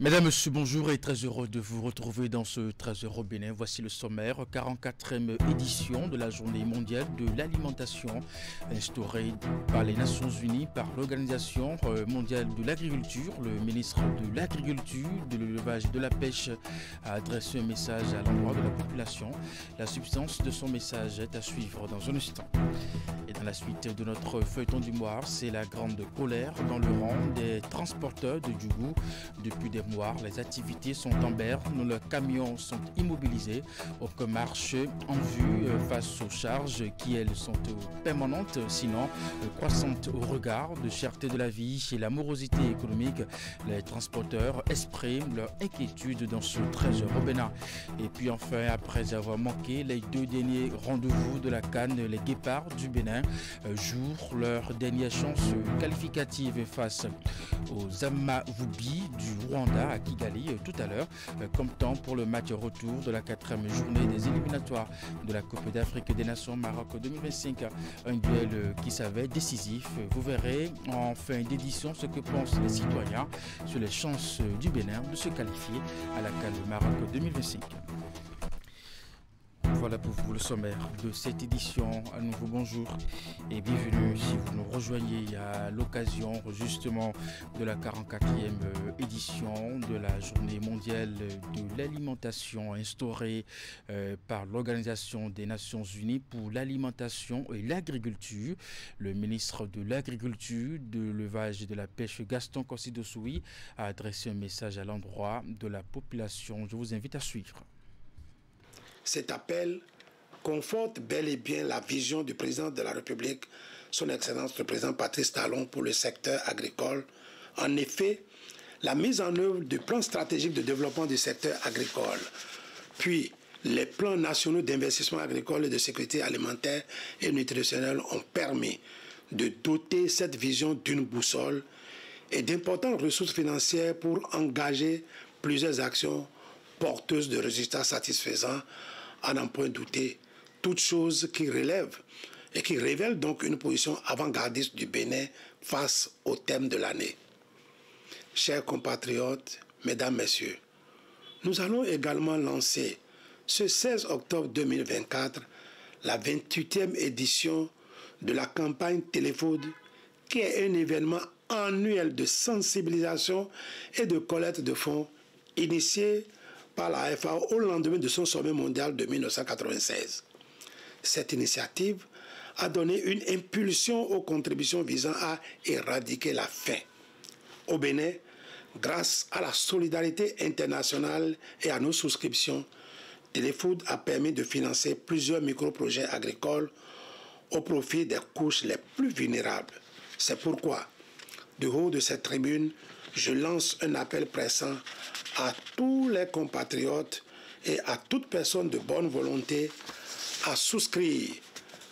Mesdames, Messieurs, bonjour et très heureux de vous retrouver dans ce 13h au Bénin. Voici le sommaire, 44e édition de la Journée mondiale de l'alimentation instaurée par les Nations Unies, par l'Organisation mondiale de l'agriculture. Le ministre de l'Agriculture, de l'élevage et de la pêche a adressé un message à l'endroit de la population. La substance de son message est à suivre dans un instant. Et dans la suite de notre feuilleton du mois, c'est la grande colère dans le rang des transporteurs de Djougou. Depuis des mois, les activités sont en berne, leurs camions sont immobilisés, aucun marché en vue face aux charges qui, elles, sont permanentes, sinon croissantes au regard de cherté de la vie et la morosité économique. Les transporteurs expriment leur inquiétude dans ce 13h au Bénin. Et puis enfin, après avoir manqué les deux derniers rendez-vous de la CAN, les Guépards du Bénin jouent leur dernière chance qualificative face aux Amavubi du Rwanda à Kigali tout à l'heure, comme temps pour le match retour de la 4e journée des éliminatoires de la Coupe d'Afrique des Nations Maroc 2025. Un duel qui s'avère décisif. Vous verrez en fin d'édition ce que pensent les citoyens sur les chances du Bénin de se qualifier à la CAN Maroc 2025. Voilà pour vous le sommaire de cette édition. À nouveau bonjour et bienvenue si vous nous rejoignez à l'occasion justement de la 44e édition de la Journée mondiale de l'alimentation instaurée par l'Organisation des Nations Unies pour l'alimentation et l'agriculture. Le ministre de l'Agriculture, de l'élevage et de la pêche, Gaston Kossi-Dossoui, a adressé un message à l'endroit de la population. Je vous invite à suivre. Cet appel conforte bel et bien la vision du président de la République, son Excellence le président Patrice Talon, pour le secteur agricole. En effet, la mise en œuvre du plan stratégique de développement du secteur agricole, puis les plans nationaux d'investissement agricole et de sécurité alimentaire et nutritionnelle ont permis de doter cette vision d'une boussole et d'importantes ressources financières pour engager plusieurs actions porteuses de résultats satisfaisants, à n'en point douter, toutes choses qui relèvent et qui révèlent donc une position avant-gardiste du Bénin face au thème de l'année. Chers compatriotes, mesdames, messieurs, nous allons également lancer ce 16 octobre 2024 la 28e édition de la campagne Téléfood, qui est un événement annuel de sensibilisation et de collecte de fonds initié par la FAO au lendemain de son sommet mondial de 1996. Cette initiative a donné une impulsion aux contributions visant à éradiquer la faim. Au Bénin, grâce à la solidarité internationale et à nos souscriptions, Téléfood a permis de financer plusieurs micro-projets agricoles au profit des couches les plus vulnérables. C'est pourquoi, du haut de cette tribune, je lance un appel pressant à tous les compatriotes et à toute personne de bonne volonté à souscrire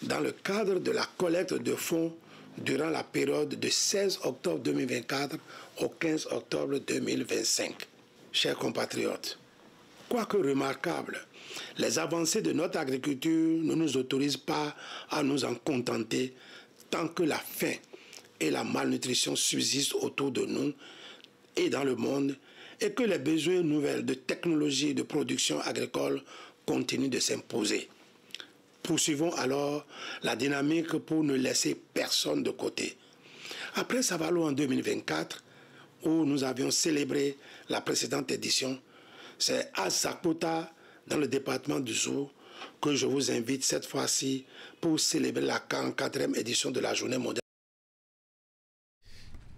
dans le cadre de la collecte de fonds durant la période de 16 octobre 2024 au 15 octobre 2025. Chers compatriotes, quoique remarquables, les avancées de notre agriculture ne nous autorisent pas à nous en contenter tant que la faim et la malnutrition subsistent autour de nous et dans le monde, et que les besoins nouvelles de technologie et de production agricole continuent de s'imposer. Poursuivons alors la dynamique pour ne laisser personne de côté. Après Savalo en 2024, où nous avions célébré la précédente édition, c'est à Zakota, dans le département du Zou, que je vous invite cette fois-ci pour célébrer la 44e édition de la Journée mondiale.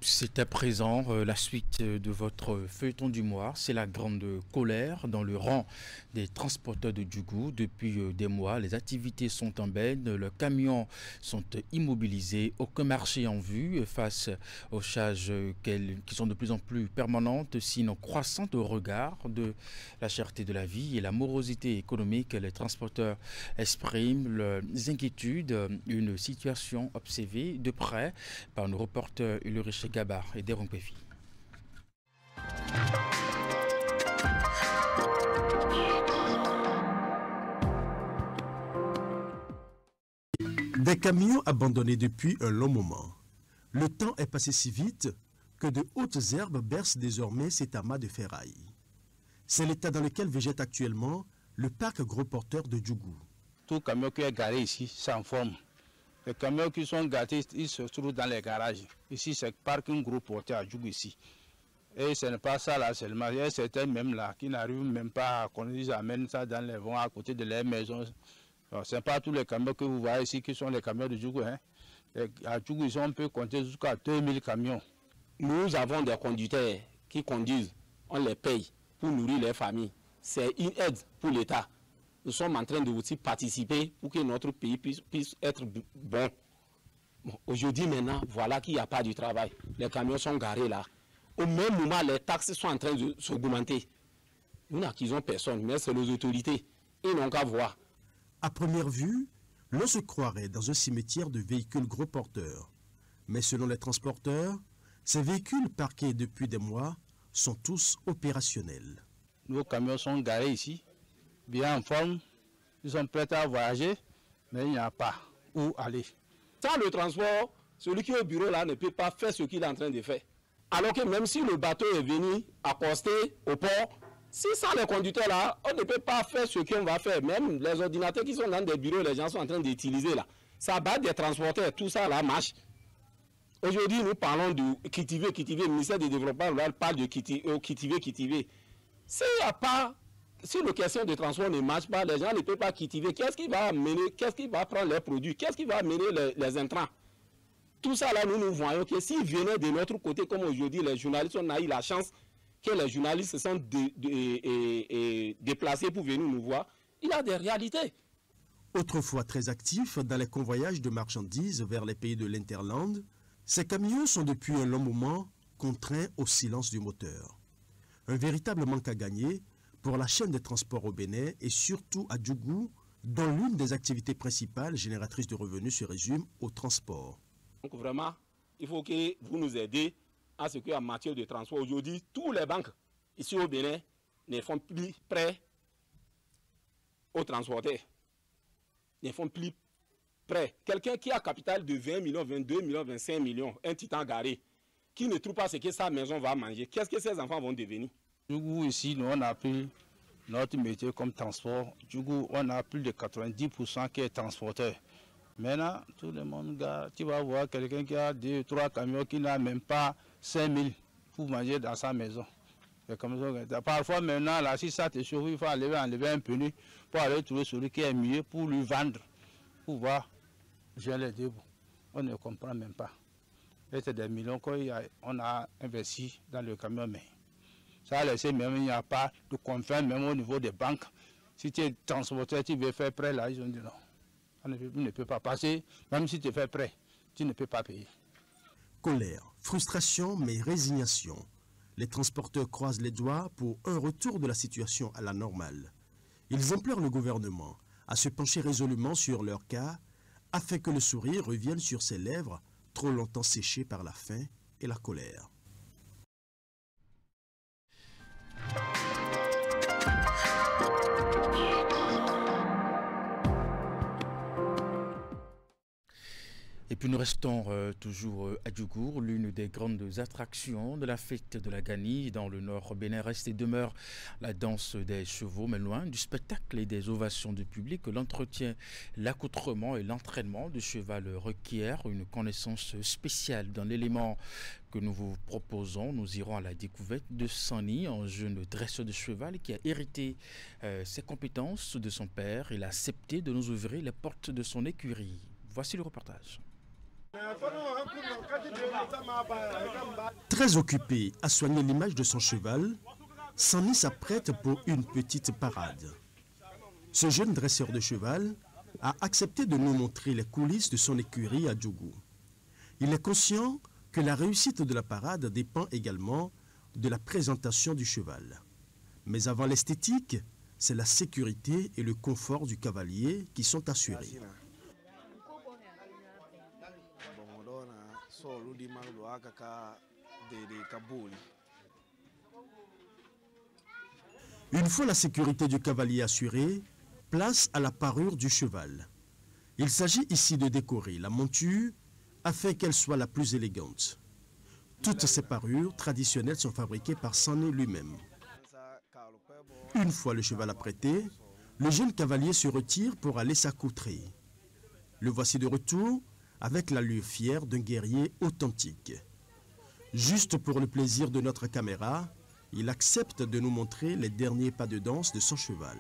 C'est à présent la suite de votre feuilleton du mois. C'est la grande colère dans le rang des transporteurs de Djougou. Depuis des mois, les activités sont en berne, leurs camions sont immobilisés, aucun marché en vue face aux charges qui sont de plus en plus permanentes, sinon croissantes au regard de la cherté de la vie et la morosité économique. Les transporteurs expriment leurs inquiétudes, une situation observée de près par nos reporters Ulrich Gabar et Deron Péfi. Des camions abandonnés depuis un long moment. Le temps est passé si vite que de hautes herbes bercent désormais cet amas de ferraille. C'est l'état dans lequel végète actuellement le parc gros porteur de Djougou. Tout camion qui est garé ici, c'est en forme. Les camions qui sont gâtés, ils se trouvent dans les garages. Ici, c'est le parking gros porteur à Djougou ici. Et ce n'est pas ça là seulement. Il y a certains même là qui n'arrivent même pas à connaître, ils amènent ça dans les vents à côté de leurs maisons. Ce n'est pas tous les camions que vous voyez ici qui sont les camions de Djougou. Hein. À Djougou, on peut compter jusqu'à 2000 camions. Nous avons des conducteurs qui conduisent, on les paye pour nourrir les familles. C'est une aide pour l'État. Nous sommes en train de aussi participer pour que notre pays puisse être bon. Aujourd'hui maintenant, voilà qu'il n'y a pas de travail. Les camions sont garés là. Au même moment, les taxes sont en train de s'augmenter. Nous n'accusons personne, mais c'est les autorités. Ils n'ont qu'à voir. À première vue, l'on se croirait dans un cimetière de véhicules gros porteurs. Mais selon les transporteurs, ces véhicules parqués depuis des mois sont tous opérationnels. Nos camions sont garés ici, bien en forme. Ils sont prêts à voyager, mais il n'y a pas où aller. Sans le transport, celui qui est au bureau là ne peut pas faire ce qu'il est en train de faire. Alors que même si le bateau est venu accoster au port, si sans les conducteurs là, on ne peut pas faire ce qu'on va faire. Même les ordinateurs qui sont dans des bureaux, les gens sont en train d'utiliser là. Ça bat des transporteurs, tout ça là marche. Aujourd'hui, nous parlons de Kitivé, le ministère du Développement rural parle de Kitivé. Si le question de transport ne marche pas, les gens ne peuvent pas Kitivé. Qu'est-ce qui va amener, qu'est-ce qui va prendre les produits, qu'est-ce qui va amener les intrants? Tout ça là, nous voyons que s'ils venaient de notre côté, comme aujourd'hui, les journalistes, on a eu la chance que les journalistes se sont déplacés pour venir nous voir. Il y a des réalités. Autrefois très actifs dans les convoyages de marchandises vers les pays de l'Interland, ces camions sont depuis un long moment contraints au silence du moteur. Un véritable manque à gagner pour la chaîne de transport au Bénin et surtout à Djougou, dont l'une des activités principales génératrices de revenus se résume au transport. Donc vraiment, il faut que vous nous aidiez à ce qu'en matière de transport, aujourd'hui, tous les banques ici au Bénin ne font plus prêt aux transporteurs. Ne font plus prêt. Quelqu'un qui a capital de 20 millions, 22 millions, 25 millions, un titan garé, qui ne trouve pas ce que sa maison va manger, qu'est-ce que ses enfants vont devenir? Du coup, ici, nous, on a pris notre métier comme transport. Du coup, on a plus de 90% qui est transporteur. Maintenant, tout le monde, tu vas voir quelqu'un qui a 2 ou 3 camions qui n'a même pas 5 000 pour manger dans sa maison. Comme ça. Parfois, maintenant, là, si ça te chauffe, il faut enlever un pneu pour aller trouver celui qui est mieux pour lui vendre, pour voir. J'ai les deux. On ne comprend même pas. Et c'est des millions qu'on a investis dans le camion, mais ça a laissé même, il n'y a pas de confiance, même au niveau des banques. Si tu es transporteur, tu veux faire prêt, là, ils ont dit non. On ne peut pas passer, même si tu fais prêt, tu ne peux pas payer. Colère, frustration, mais résignation. Les transporteurs croisent les doigts pour un retour de la situation à la normale. Ils implorent le gouvernement à se pencher résolument sur leur cas afin que le sourire revienne sur ses lèvres trop longtemps séchées par la faim et la colère. Et puis nous restons toujours à Djougour, l'une des grandes attractions de la fête de la Gani dans le nord Bénin reste et demeure la danse des chevaux, mais loin du spectacle et des ovations du public, l'entretien, l'accoutrement et l'entraînement du cheval requiert une connaissance spéciale dans l'élément que nous vous proposons. Nous irons à la découverte de Sani, un jeune dresseur de cheval qui a hérité ses compétences de son père. Il a accepté de nous ouvrir les portes de son écurie. Voici le reportage. Très occupé à soigner l'image de son cheval, Sani s'apprête pour une petite parade. Ce jeune dresseur de cheval a accepté de nous montrer les coulisses de son écurie à Djougou. Il est conscient que la réussite de la parade dépend également de la présentation du cheval. Mais avant l'esthétique, c'est la sécurité et le confort du cavalier qui sont assurés. Une fois la sécurité du cavalier assurée, place à la parure du cheval. Il s'agit ici de décorer la monture afin qu'elle soit la plus élégante. Toutes ces parures traditionnelles sont fabriquées par Sani lui-même. Une fois le cheval apprêté, le jeune cavalier se retire pour aller s'accoutrer. Le voici de retour avec l'allure fière d'un guerrier authentique. Juste pour le plaisir de notre caméra, il accepte de nous montrer les derniers pas de danse de son cheval.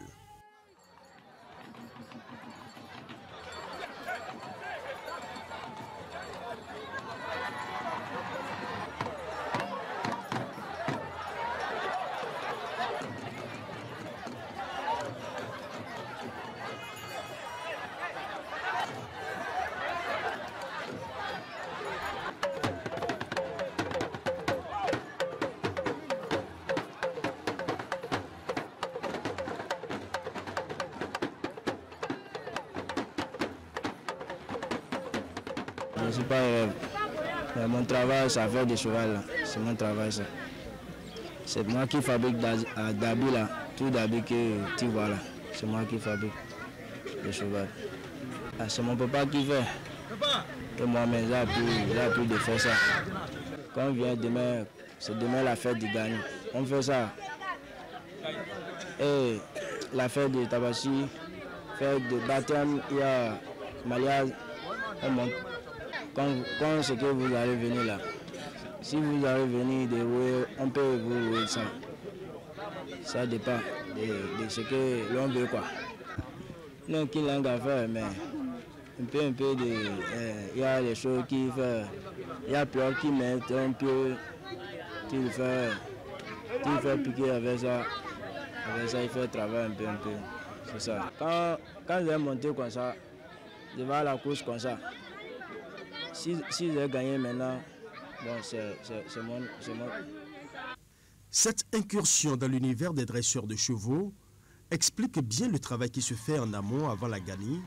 Je ne suis pas élève. Mon travail, c'est faire des chevaux. C'est mon travail, ça. C'est moi qui fabrique d'habits là. Tout d'habits que tu vois là. C'est moi qui fabrique les chevaux. C'est mon papa qui fait. Et moi-même, j'ai appris de faire ça. Quand on vient demain, c'est demain la fête du gagnant. On fait ça. Et la fête de Tabaski, fête de baptême, il y a mariage, on monte. Quand c'est que vous allez venir là, si vous allez venir de louer, on peut vous louer ça. Ça dépend de ce que l'on veut quoi. Non, qu'il langue à faire, mais un peu de. Il y a des choses qui fait. Il y a plusieurs qui mettent un peu. Tu fais piquer avec ça. Avec ça, il fait travailler un peu. C'est ça. Quand j'ai monté comme ça, je vais à la course comme ça. Si j'ai gagné maintenant, bon, c'est mon. Cette incursion dans l'univers des dresseurs de chevaux explique bien le travail qui se fait en amont avant la Gani,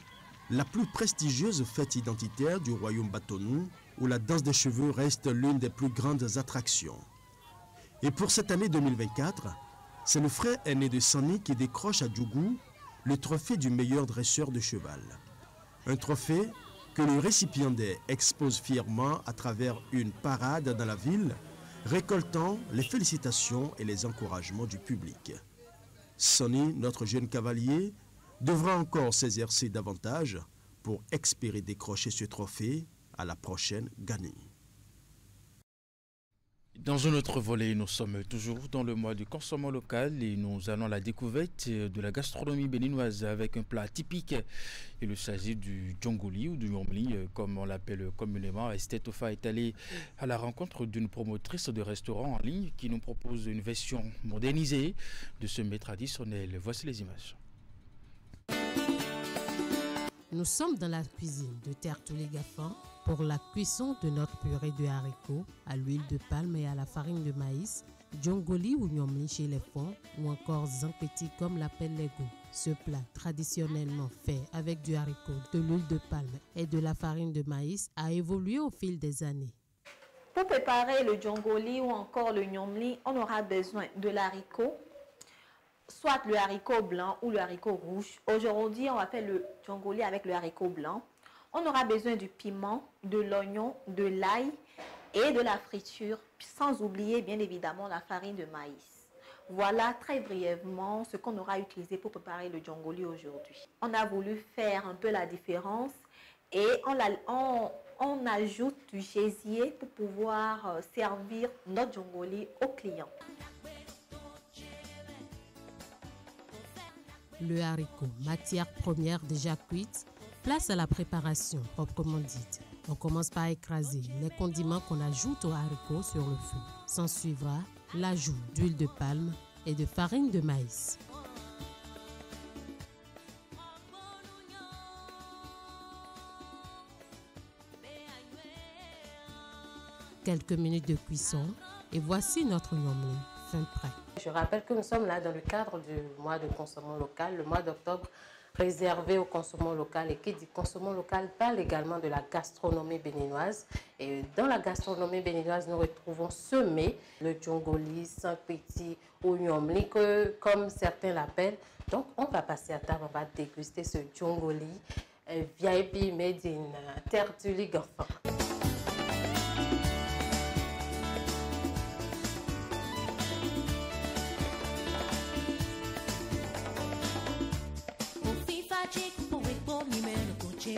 la plus prestigieuse fête identitaire du royaume Batonou, où la danse des cheveux reste l'une des plus grandes attractions. Et pour cette année 2024, c'est le frère aîné de Sani qui décroche à Djougou le trophée du meilleur dresseur de cheval. Un trophée que le récipiendaire expose fièrement à travers une parade dans la ville, récoltant les félicitations et les encouragements du public. Sani, notre jeune cavalier, devra encore s'exercer davantage pour espérer décrocher ce trophée à la prochaine Gani. Dans un autre volet, nous sommes toujours dans le mois du consommant local et nous allons à la découverte de la gastronomie béninoise avec un plat typique. Il s'agit du djongoli ou du nyomli, comme on l'appelle communément. Esther Tofa est allée à la rencontre d'une promotrice de restaurant en ligne qui nous propose une version modernisée de ce mets traditionnel. Voici les images. Nous sommes dans la cuisine de Tertulé Gaffan pour la cuisson de notre purée de haricots à l'huile de palme et à la farine de maïs, djongoli ou nyomli chez les Fonds ou encore zampeti comme l'appellent les goûts. Ce plat traditionnellement fait avec du haricot, de l'huile de palme et de la farine de maïs a évolué au fil des années. Pour préparer le djongoli ou encore le nyomli, on aura besoin de l'haricot, soit le haricot blanc ou le haricot rouge. Aujourd'hui, on va faire le djongoli avec le haricot blanc. On aura besoin du piment, de l'oignon, de l'ail et de la friture, sans oublier bien évidemment la farine de maïs. Voilà très brièvement ce qu'on aura utilisé pour préparer le djongoli aujourd'hui. On a voulu faire un peu la différence et on ajoute du gésier pour pouvoir servir notre djongoli aux clients. Le haricot, matière première déjà cuite, place à la préparation proprement dite. On commence par écraser les condiments qu'on ajoute au haricot sur le feu. S'en suivra l'ajout d'huile de palme et de farine de maïs. Quelques minutes de cuisson et voici notre nyomli fin prêt. Je rappelle que nous sommes là dans le cadre du mois de consommation local, le mois d'octobre réservé au consommation local. Et qui dit consommation local parle également de la gastronomie béninoise. Et dans la gastronomie béninoise, nous retrouvons ce mets, le djongoli, zampeti ou nyomli, comme certains l'appellent. Donc, on va passer à table, on va déguster ce djongoli VIP made in Tertulé Gaffan. Le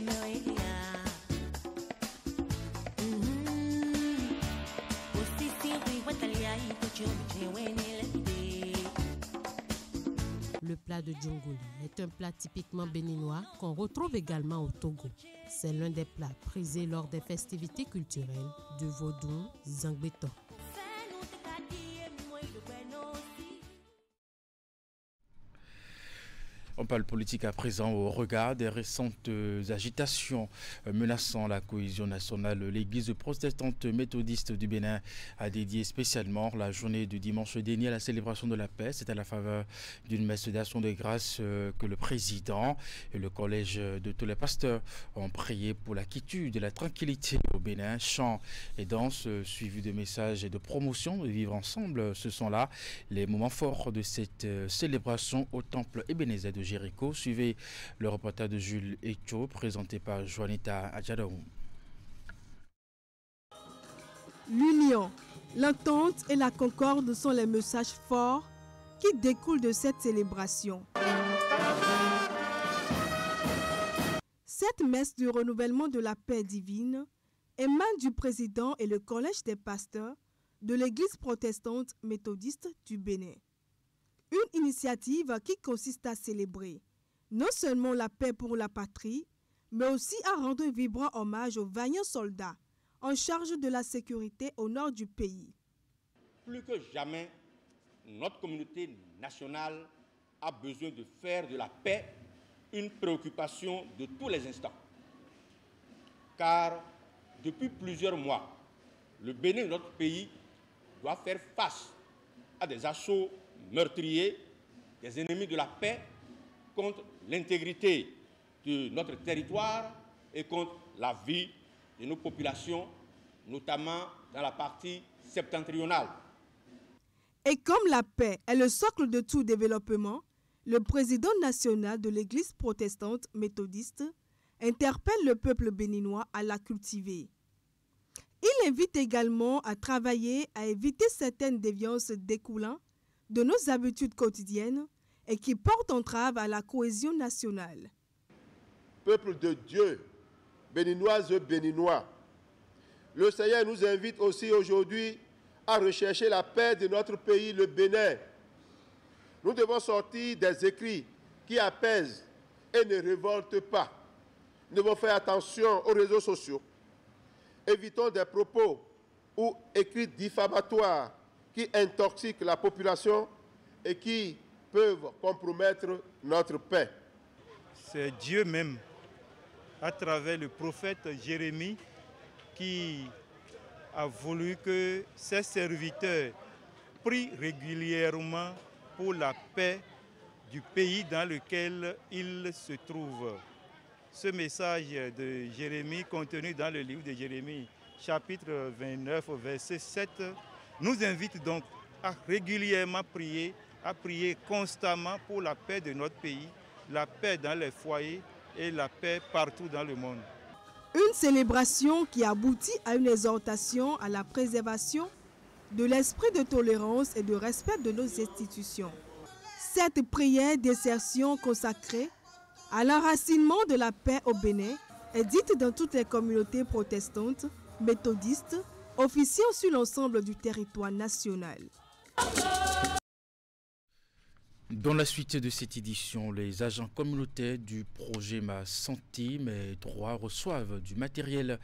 plat de djongoli est un plat typiquement béninois qu'on retrouve également au Togo. C'est l'un des plats prisés lors des festivités culturelles de Vaudou, Zangbeto. On parle politique à présent au regard des récentes agitations menaçant la cohésion nationale. L'église protestante méthodiste du Bénin a dédié spécialement la journée du dimanche dernier à la célébration de la paix. C'est à la faveur d'une messe d'action de grâce que le président et le collège de tous les pasteurs ont prié pour la quiétude et la tranquillité au Bénin. Chants et danses suivis de messages et de promotion de vivre ensemble. Ce sont là les moments forts de cette célébration au temple Ebenezer de Jéricho. Suivez le reportage de Jules Echo présenté par Juanita Adjadaou. L'union, l'entente et la concorde sont les messages forts qui découlent de cette célébration. Cette messe du renouvellement de la paix divine émane du président et le collège des pasteurs de l'église protestante méthodiste du Bénin. Une initiative qui consiste à célébrer non seulement la paix pour la patrie, mais aussi à rendre vibrant hommage aux vaillants soldats en charge de la sécurité au nord du pays. Plus que jamais, notre communauté nationale a besoin de faire de la paix une préoccupation de tous les instants. Car depuis plusieurs mois, le Bénin, notre pays, doit faire face à des assauts meurtriers des ennemis de la paix contre l'intégrité de notre territoire et contre la vie de nos populations, notamment dans la partie septentrionale. Et comme la paix est le socle de tout développement, le président national de l'Église protestante méthodiste interpelle le peuple béninois à la cultiver. Il invite également à travailler à éviter certaines déviances découlant de nos habitudes quotidiennes et qui portent entrave à la cohésion nationale. Peuple de Dieu, béninoises et béninois, le Seigneur nous invite aussi aujourd'hui à rechercher la paix de notre pays, le Bénin. Nous devons sortir des écrits qui apaisent et ne révoltent pas. Nous devons faire attention aux réseaux sociaux. Évitons des propos ou écrits diffamatoires qui intoxiquent la population et qui peuvent compromettre notre paix. C'est Dieu même, à travers le prophète Jérémie, qui a voulu que ses serviteurs prient régulièrement pour la paix du pays dans lequel ils se trouvent. Ce message de Jérémie, contenu dans le livre de Jérémie, chapitre 29, verset 7, nous invite donc à régulièrement prier, à prier constamment pour la paix de notre pays, la paix dans les foyers et la paix partout dans le monde. Une célébration qui aboutit à une exhortation à la préservation de l'esprit de tolérance et de respect de nos institutions. Cette prière d'insertion consacrée à l'enracinement de la paix au Bénin est dite dans toutes les communautés protestantes, méthodistes, officiant sur l'ensemble du territoire national. Dans la suite de cette édition, les agents communautaires du projet Ma Santé, Mes Droits reçoivent du matériel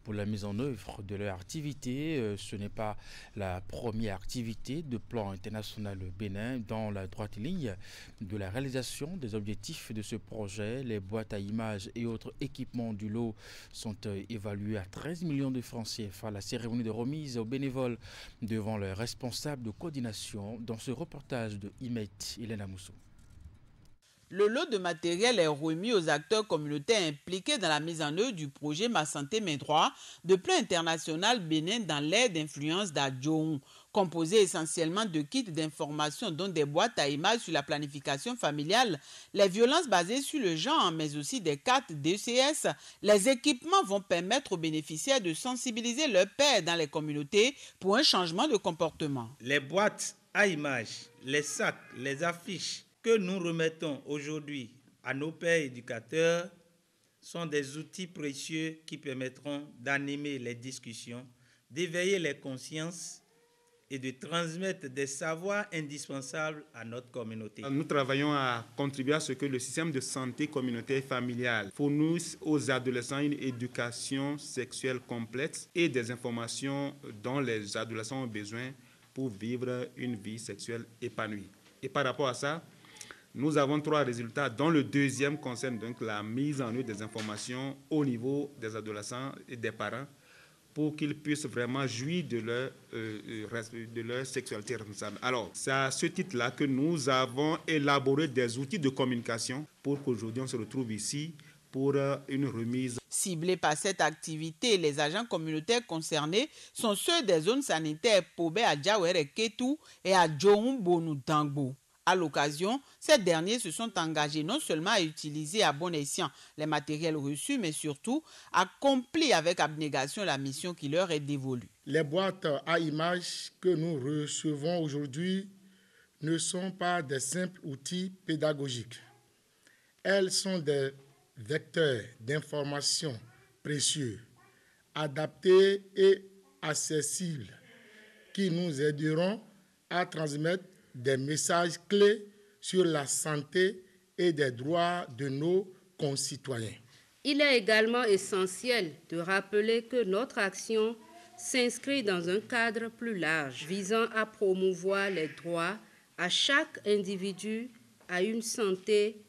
pour la mise en œuvre de leur activité. Ce n'est pas la première activité de plan international Bénin dans la droite ligne de la réalisation des objectifs de ce projet. Les boîtes à images et autres équipements du lot sont évalués à 13 millions de francs CFA. La cérémonie de remise aux bénévoles devant le responsable de coordination dans ce reportage de Imet Hélène Moussou. Le lot de matériel est remis aux acteurs communautaires impliqués dans la mise en œuvre du projet Ma Santé, Mes Droits de plan international Bénin dans l'ère d'influence d'Adjoun, composé essentiellement de kits d'information dont des boîtes à images sur la planification familiale, les violences basées sur le genre, mais aussi des cartes DCS. Les équipements vont permettre aux bénéficiaires de sensibiliser leurs pairs dans les communautés pour un changement de comportement. Les boîtes à images, les sacs, les affiches que nous remettons aujourd'hui à nos pères éducateurs sont des outils précieux qui permettront d'animer les discussions, d'éveiller les consciences et de transmettre des savoirs indispensables à notre communauté. Nous travaillons à contribuer à ce que le système de santé communautaire et familiale fournisse aux adolescents une éducation sexuelle complète et des informations dont les adolescents ont besoin pour vivre une vie sexuelle épanouie. Et par rapport à ça, nous avons 3 résultats, dont le deuxième concerne donc la mise en œuvre des informations au niveau des adolescents et des parents pour qu'ils puissent vraiment jouir de leur sexualité responsable. Alors, c'est à ce titre-là que nous avons élaboré des outils de communication pour qu'aujourd'hui on se retrouve ici pour une remise. Ciblés par cette activité, les agents communautaires concernés sont ceux des zones sanitaires Pobé à Djawere Ketou et à Djohou Bonou Dangbo. À l'occasion, ces derniers se sont engagés non seulement à utiliser à bon escient les matériels reçus, mais surtout à accomplir avec abnégation la mission qui leur est dévolue. Les boîtes à images que nous recevons aujourd'hui ne sont pas des simples outils pédagogiques. Elles sont des vecteurs d'information précieux, adaptés et accessibles, qui nous aideront à transmettre des messages clés sur la santé et des droits de nos concitoyens. Il est également essentiel de rappeler que notre action s'inscrit dans un cadre plus large visant à promouvoir les droits à chaque individu à une santé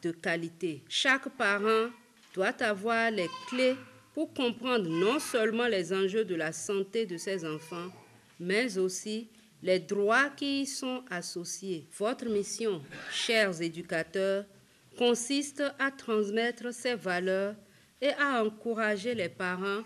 de qualité. Chaque parent doit avoir les clés pour comprendre non seulement les enjeux de la santé de ses enfants, mais aussi les droits qui y sont associés. Votre mission, chers éducateurs, consiste à transmettre ces valeurs et à encourager les parents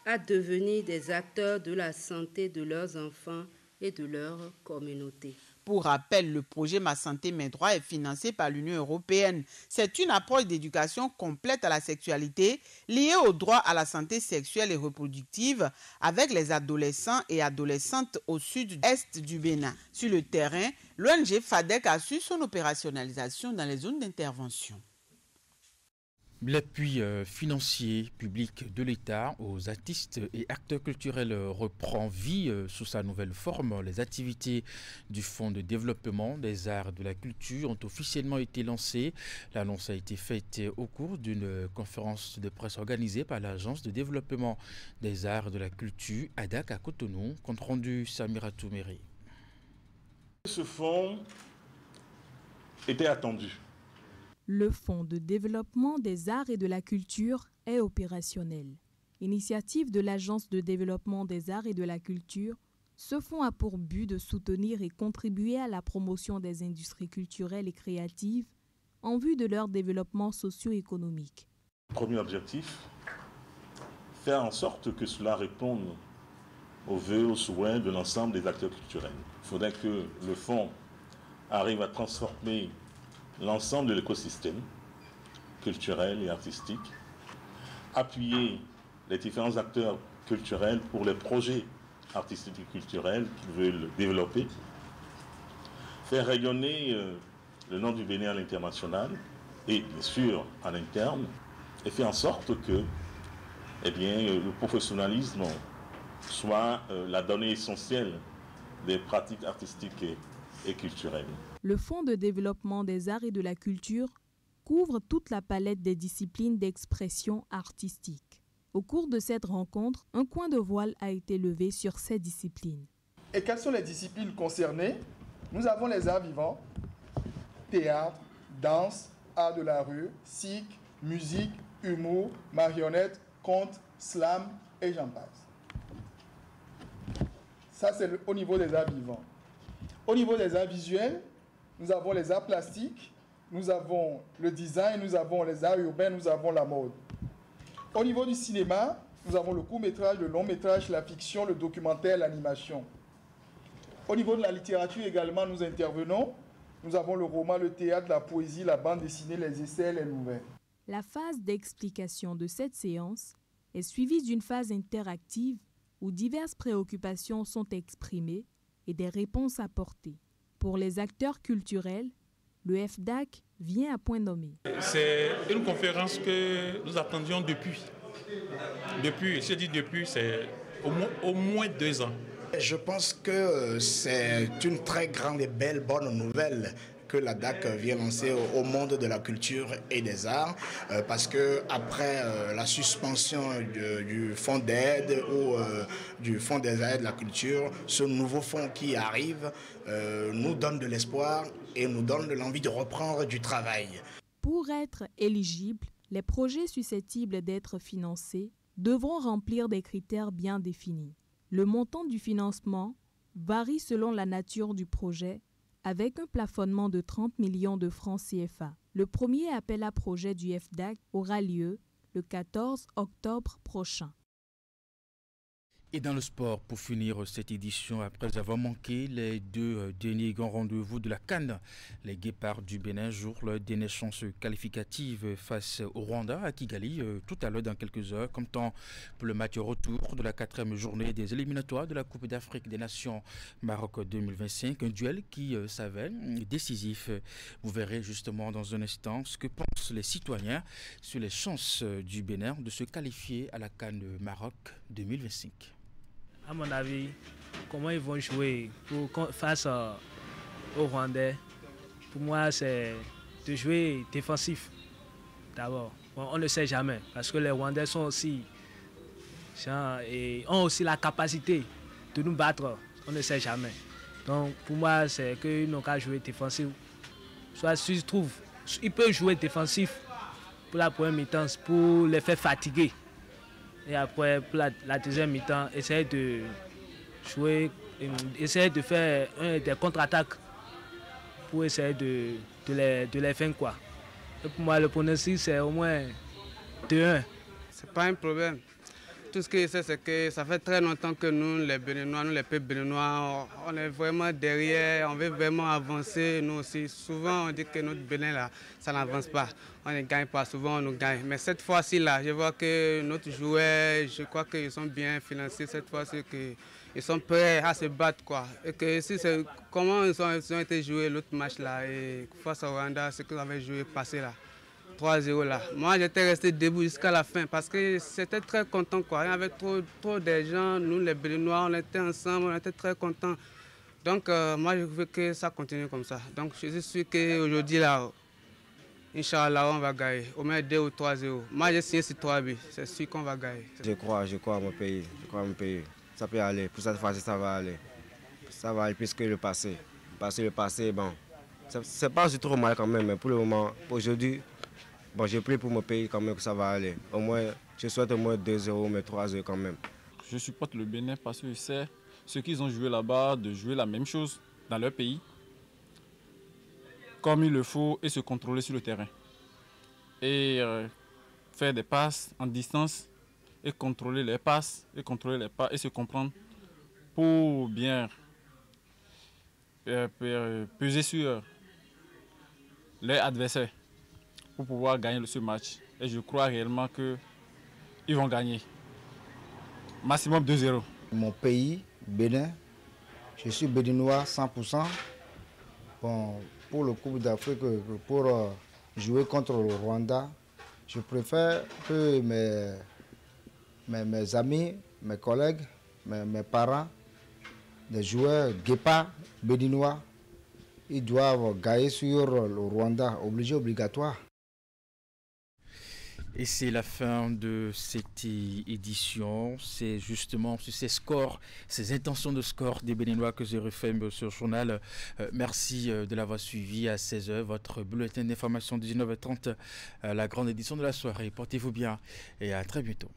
à devenir des acteurs de la santé de leurs enfants et de leur communauté. Pour rappel, le projet Ma Santé Mes Droits est financé par l'Union européenne. C'est une approche d'éducation complète à la sexualité liée au droit à la santé sexuelle et reproductive avec les adolescents et adolescentes au sud-est du Bénin. Sur le terrain, l'ONG FADEC a su son opérationnalisation dans les zones d'intervention. L'appui financier public de l'État aux artistes et acteurs culturels reprend vie sous sa nouvelle forme. Les activités du Fonds de développement des arts et de la culture ont officiellement été lancées. L'annonce a été faite au cours d'une conférence de presse organisée par l'Agence de développement des arts et de la culture, ADAC à Cotonou, compte rendu Samira Toumeri. Ce fonds était attendu. Le Fonds de développement des arts et de la culture est opérationnel. Initiative de l'Agence de développement des arts et de la culture, ce fonds a pour but de soutenir et contribuer à la promotion des industries culturelles et créatives en vue de leur développement socio-économique. Premier objectif, faire en sorte que cela réponde aux vœux, aux souhaits de l'ensemble des acteurs culturels. Il faudrait que le fonds arrive à transformer l'ensemble de l'écosystème culturel et artistique, appuyer les différents acteurs culturels pour les projets artistiques et culturels qu'ils veulent développer, faire rayonner le nom du Bénin à l'international et bien sûr à l'interne, et faire en sorte que le professionnalisme soit la donnée essentielle des pratiques artistiques et culturelles. Le Fonds de développement des arts et de la culture couvre toute la palette des disciplines d'expression artistique. Au cours de cette rencontre, un coin de voile a été levé sur ces disciplines. Et quelles sont les disciplines concernées? Nous avons les arts vivants, théâtre, danse, art de la rue, cirque, musique, humour, marionnette, conte, slam et j'en passe. Ça, c'est au niveau des arts vivants. Au niveau des arts visuels, nous avons les arts plastiques, nous avons le design, nous avons les arts urbains, nous avons la mode. Au niveau du cinéma, nous avons le court-métrage, le long-métrage, la fiction, le documentaire, l'animation. Au niveau de la littérature également, nous intervenons. Nous avons le roman, le théâtre, la poésie, la bande dessinée, les essais, les nouvelles. La phase d'explication de cette séance est suivie d'une phase interactive où diverses préoccupations sont exprimées et des réponses apportées. Pour les acteurs culturels, le FDAC vient à point nommé. C'est une conférence que nous attendions depuis, je dis depuis, c'est au moins 2 ans. Je pense que c'est une très grande et belle bonne nouvelle que la DAC vient lancer au monde de la culture et des arts, parce que après la suspension du fonds d'aide ou du fonds des arts et de la culture, ce nouveau fonds qui arrive nous donne de l'espoir et nous donne de l'envie de reprendre du travail. Pour être éligibles, les projets susceptibles d'être financés devront remplir des critères bien définis. Le montant du financement varie selon la nature du projet, avec un plafonnement de 30 millions de francs CFA. Le premier appel à projet du FDAC aura lieu le 14 octobre prochain. Et dans le sport, pour finir cette édition, après avoir manqué les 2 derniers grands rendez-vous de la CAN, les Guépards du Bénin jouent leur dernière chance qualificative face au Rwanda à Kigali tout à l'heure dans quelques heures, comme temps pour le match retour de la 4e journée des éliminatoires de la Coupe d'Afrique des Nations Maroc 2025, un duel qui s'avère décisif. Vous verrez justement dans un instant ce que pensent les citoyens sur les chances du Bénin de se qualifier à la CAN Maroc 2025. À mon avis, comment ils vont jouer face aux Rwandais, pour moi, c'est de jouer défensif d'abord. Bon, on ne sait jamais, parce que les Rwandais sont aussi, et ont aussi la capacité de nous battre. On ne sait jamais. Donc, pour moi, c'est qu'ils n'ont qu'à jouer défensif. Soit s'ils trouvent, ils peuvent jouer défensif pour la première mi-temps, pour les faire fatiguer. Et après, pour la deuxième mi-temps, essayer de jouer, essayer de faire des contre-attaques pour essayer de les faire quoi. Et pour moi, le pronostic, c'est au moins 2-1. C'est pas un problème. Tout ce que je sais, c'est que ça fait très longtemps que nous, les Béninois, nous, les peuples béninois, on est vraiment derrière, on veut vraiment avancer, nous aussi. Souvent, on dit que notre Bénin, là, ça n'avance pas. On ne gagne pas, souvent on nous gagne. Mais cette fois-ci, là, je vois que notre joueur, je crois qu'ils sont bien financés cette fois-ci, qu'ils sont prêts à se battre, quoi. Et que si c'est comment ils ont été joués l'autre match, là, et face au Rwanda, ce qu'ils avaient joué passé, là. 3-0 là. Moi, j'étais resté debout jusqu'à la fin parce que c'était très content, quoi. Il y avait trop de gens, nous les Béninois, on était ensemble, on était très contents. Donc, moi, je veux que ça continue comme ça. Donc, je suis sûr qu'aujourd'hui, là, Inch'Allah, on va gagner. Au moins 2 ou 3-0. Moi, j'ai signé sur 3 buts. C'est sûr qu'on va gagner. Je crois à mon pays. Je crois à mon pays. Ça peut aller. Pour cette fois-ci, ça va aller. Ça va aller plus que le passé. Le passé, bon. C'est pas aussi trop mal quand même, mais pour le moment, aujourd'hui, bon, j'ai pris pour mon pays quand même que ça va aller. Au moins, je souhaite au moins 2-0, mais 3-0 quand même. Je supporte le Bénin parce que je sais ce qu'ils ont joué là-bas, de jouer la même chose dans leur pays, comme il le faut, et se contrôler sur le terrain. Et faire des passes en distance, et contrôler les passes, et contrôler les pas, et se comprendre pour bien peser sur les adversaires, pour pouvoir gagner ce match. Et je crois réellement qu'ils vont gagner. Maximum 2-0. Mon pays, Bénin, je suis béninois 100%. Bon, pour le Coupe d'Afrique, pour jouer contre le Rwanda, je préfère que mes amis, mes collègues, mes parents, des joueurs guépards béninois, ils doivent gagner sur le Rwanda, obligatoire. Et c'est la fin de cette édition. C'est justement sur ces scores, ces intentions de score des Béninois que je refais sur le journal. Merci de l'avoir suivi à 16h. Votre bulletin d'information 19h30, la grande édition de la soirée. Portez-vous bien et à très bientôt.